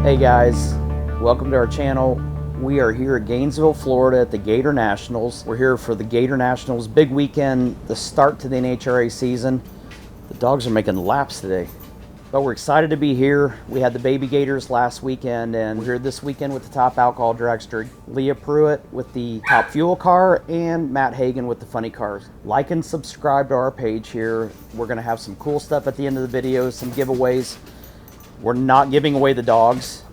Hey guys, welcome to our channel. We are here at Gainesville, Florida at the Gator Nationals. We're here for the Gator Nationals big weekend, the start to the NHRA season. The dogs are making laps today, but we're excited to be here. We had the baby Gators last weekend, and we're here this weekend with the top Alcohol Dragster, Leah Pruett with the top fuel car, and Matt Hagan with the funny cars. Like and subscribe to our page here. We're gonna have some cool stuff at the end of the video, some giveaways. We're not giving away the dogs.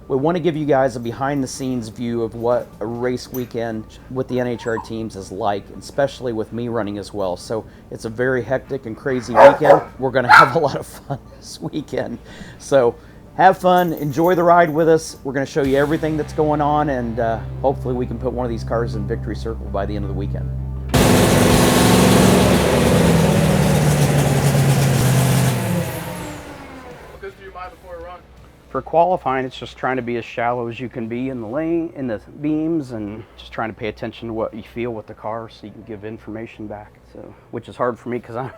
We want to give you guys a behind-the-scenes view of what a race weekend with the NHRA teams is like, especially with me running as well. So it's a very hectic and crazy weekend. We're going to have a lot of fun this weekend. So have fun, enjoy the ride with us. We're going to show you everything that's going on, and hopefully we can put one of these cars in victory circle by the end of the weekend. For qualifying, it's just trying to be as shallow as you can be in the lane, in the beams, and just trying to pay attention to what you feel with the car so you can give information back. So, which is hard for me because a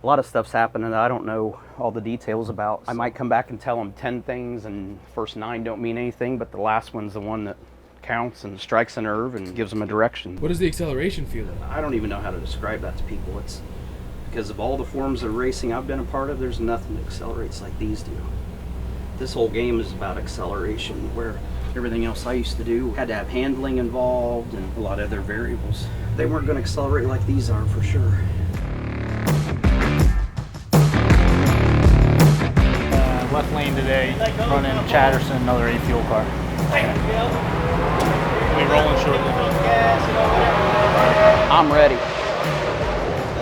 lot of stuff's happening that I don't know all the details about. I might come back and tell them 10 things, and the first 9 don't mean anything, but the last one's the one that counts and strikes a nerve and gives them a direction. What does the acceleration feel like? I don't even know how to describe that to people. It's because of all the forms of racing I've been a part of, there's nothing that accelerates like these do. This whole game is about acceleration, where everything else I used to do had to have handling involved and a lot of other variables. They weren't going to accelerate like these are, for sure. Left lane today, running Chatterson, another A fuel car. We rolling shortly. I'm ready.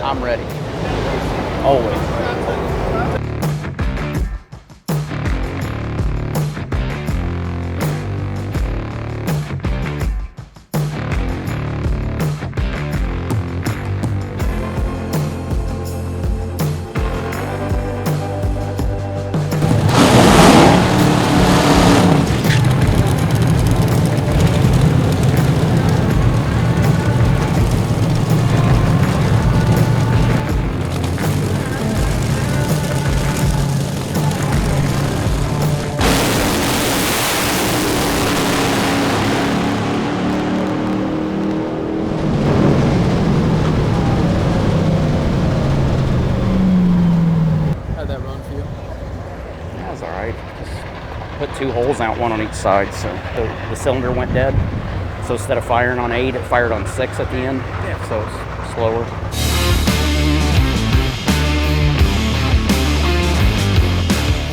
I'm ready. Always. Put 2 holes out, one on each side, so the cylinder went dead. So instead of firing on 8, it fired on 6 at the end, so it's slower.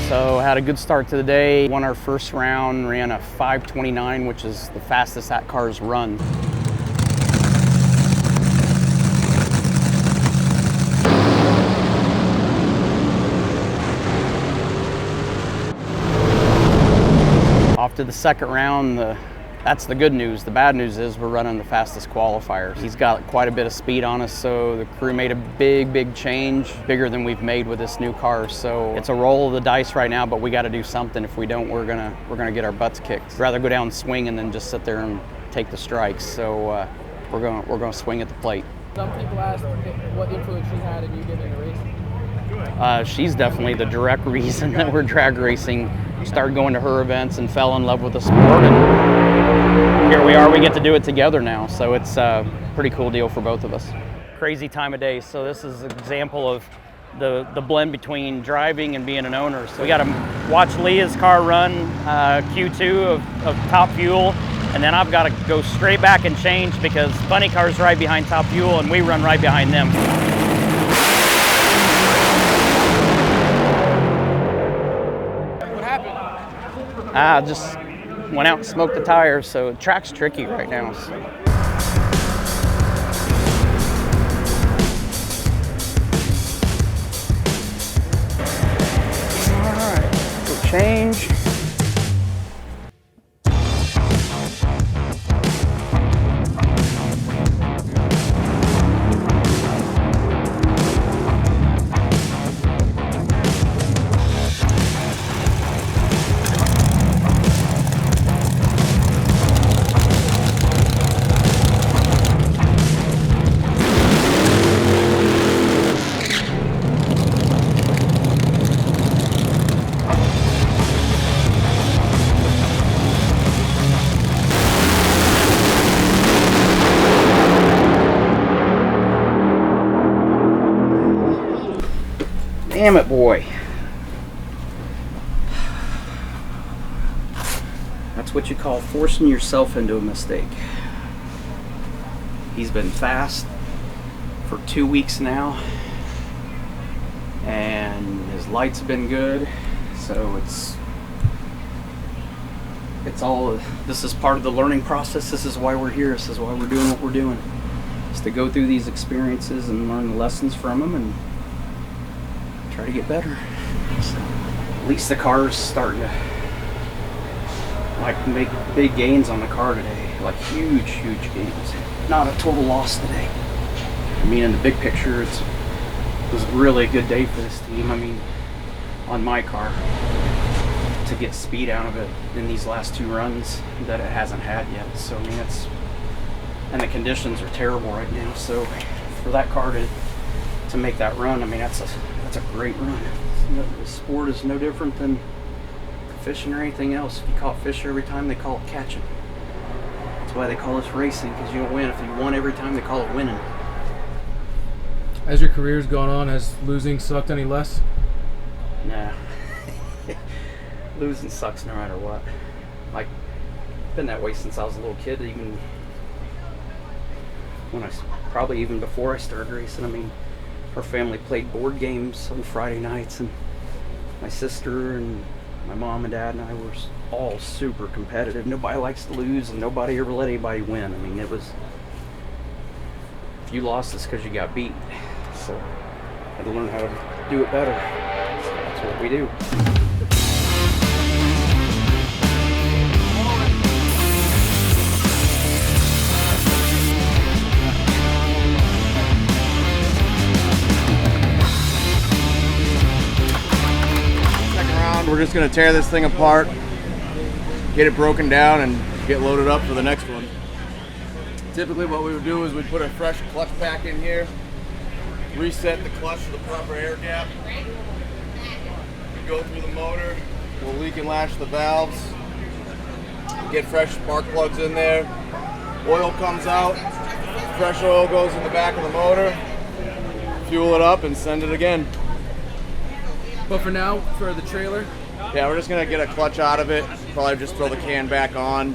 So had a good start to the day. Won our first round, ran a 5:29, which is the fastest that car's run. Off to the second round, that's the good news. The bad news is we're running the fastest qualifiers. He's got quite a bit of speed on us, so the crew made a big change, bigger than we've made with this new car. So it's a roll of the dice right now, but we got to do something. If we don't, we're gonna get our butts kicked. Rather go down swinging than just sit there and take the strikes. So we're gonna swing at the plate. Some people ask what influence she had in you getting into racing. She's definitely the direct reason that we're drag racing. Started going to her events and fell in love with the sport, and here we are. We get to do it together now, so it's a pretty cool deal for both of us. Crazy time of day, so this is an example of the blend between driving and being an owner. So we got to watch Leah's car run Q2 of top fuel, and then I've got to go straight back and change because funny car's right behind top fuel and we run right behind them. I just went out and smoked the tires, so the track's tricky right now. So. All right, go change. Damn it, boy. That's what you call forcing yourself into a mistake. He's been fast for 2 weeks now, and his lights have been good, so it's all, this is part of the learning process. This is why we're here. This is why we're doing what we're doing. Is to go through these experiences and learn the lessons from them and try to get better. So, at least the car's starting to like make big gains on the car today, like huge gains. Not a total loss today. I mean, in the big picture, it was really a good day for this team. I mean, on my car, to get speed out of it in these last 2 runs that it hasn't had yet. So I mean, and the conditions are terrible right now. So for that car to make that run, I mean, that's a great run. The sport is no different than fishing or anything else. If you caught fish every time, they call it catching. That's why they call this racing, because you don't win. If you won every time, they call it winning. As your career's gone on, has losing sucked any less? Nah. Losing sucks no matter what. Like, been that way since I was a little kid, even when probably even before I started racing. I mean, our family played board games on Friday nights, and my sister and my mom and dad and I were all super competitive. Nobody likes to lose, and nobody ever let anybody win. I mean, it was, if you lost, it's because you got beat. So I had to learn how to do it better. So that's what we do. We're just going to tear this thing apart, get it broken down, and get loaded up for the next one. Typically what we would do is we'd put a fresh clutch pack in here, reset the clutch to the proper air gap, go through the motor, we'll leak and lash the valves, get fresh spark plugs in there, oil comes out, fresh oil goes in the back of the motor, fuel it up and send it again. But for now, for the trailer? Yeah, we're just gonna get a clutch out of it, probably just throw the can back on,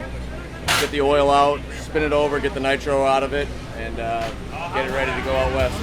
get the oil out, spin it over, get the nitro out of it, and get it ready to go out west.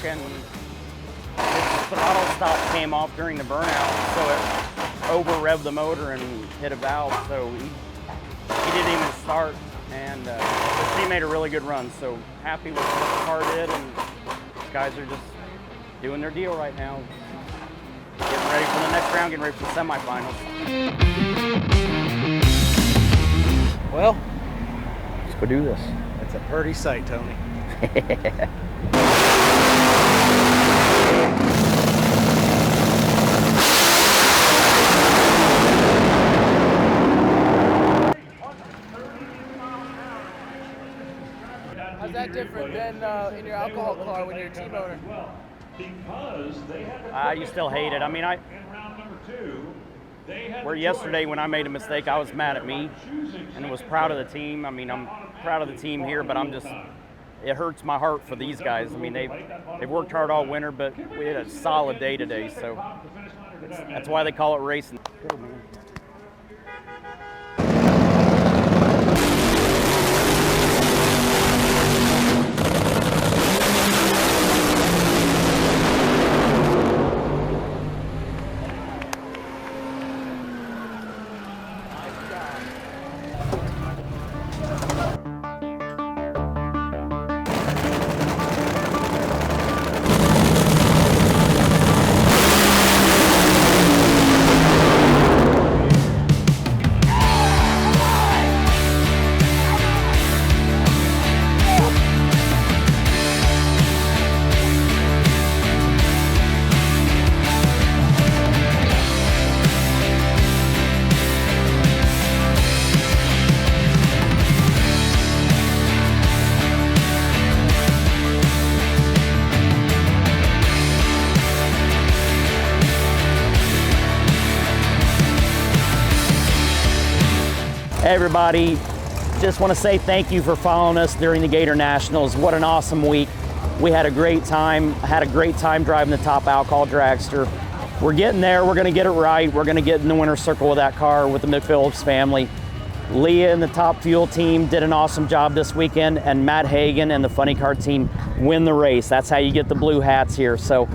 And its throttle stop came off during the burnout, so it over-revved the motor and hit a valve, so he didn't even start, and the team made a really good run, so happy with what the car did, and these guys are just doing their deal right now, getting ready for the next round, getting ready for the semifinals. Well, let's go do this. It's a pretty sight, Tony. How's that different than in your alcohol car when you're a team owner? You still hate it. I mean, where yesterday when I made a mistake, I was mad at me and was proud of the team. I mean, I'm proud of the team here, but it hurts my heart for these guys. I mean, they've worked hard all winter, but we had a solid day today, so that's why they call it racing. Go, man. Hey everybody, just want to say thank you for following us during the Gator Nationals. What an awesome week. We had a great time. Had a great time driving the top Alcohol Dragster. We're getting there. We're going to get it right. We're going to get in the winner's circle with that car with the McPhillips family. Leah and the Top Fuel team did an awesome job this weekend, and Matt Hagan and the Funny Car team win the race. That's how you get the blue hats here. So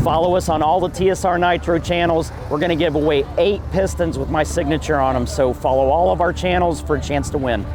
follow us on all the TSR Nitro channels. We're going to give away 8 pistons with my signature on them. So follow all of our channels for a chance to win.